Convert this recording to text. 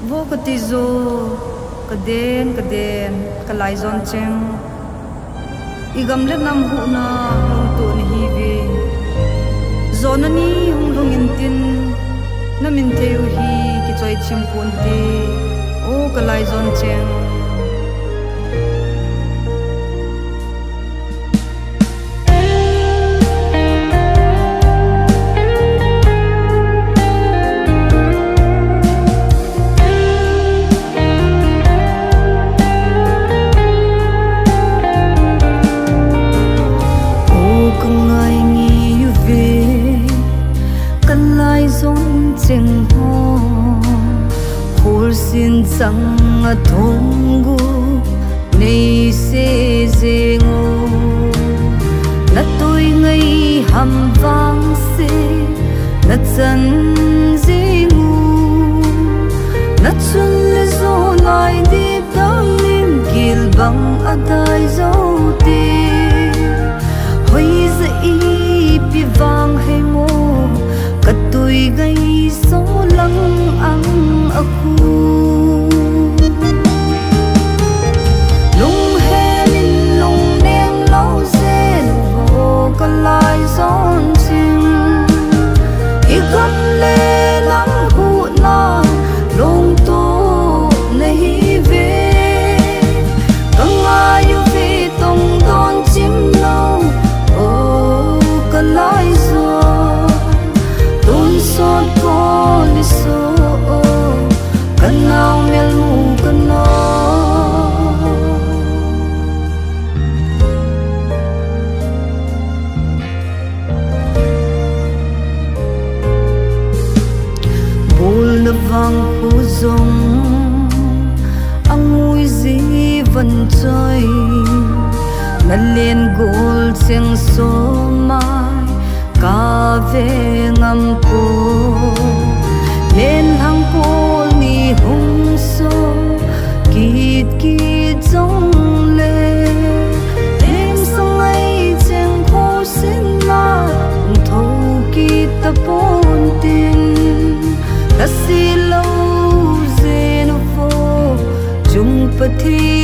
vô cái tí zo cái đen cái lại giòn cheng igam let nam hu na hung tu ni hi ve zon ani hung in tin na min theu hi ki choi chim pon te o cái lại giòn cheng chừng ho hol xin sang thong gu nei se zengo na tôi ngây hầm vang se na chân zengu na chun le zo lai đi dang lim gil bang adai zo te hoi za i pi vang hay mo ka tôi gây số lăng ăn ở khu lung he linh lung đen lâu dên vô có lại giòn chim i gấp lê lắm hụ na lung tô này về căng ai yêu vì tông đón chim lâu ô có lại giòn tôn sót có lý số cần nào mel mu cần nó bùn nấp vang phố rong ang mùi gì vẫn chơi ngân lên gol tiếng số mai ca về ngâm cô lên hàng cô ni hung so kít kít giống lệ đêm sang ngày chẳng khô xin mà thâu kít ta bốn tin đã xì lâu dê nó vô chung bất thi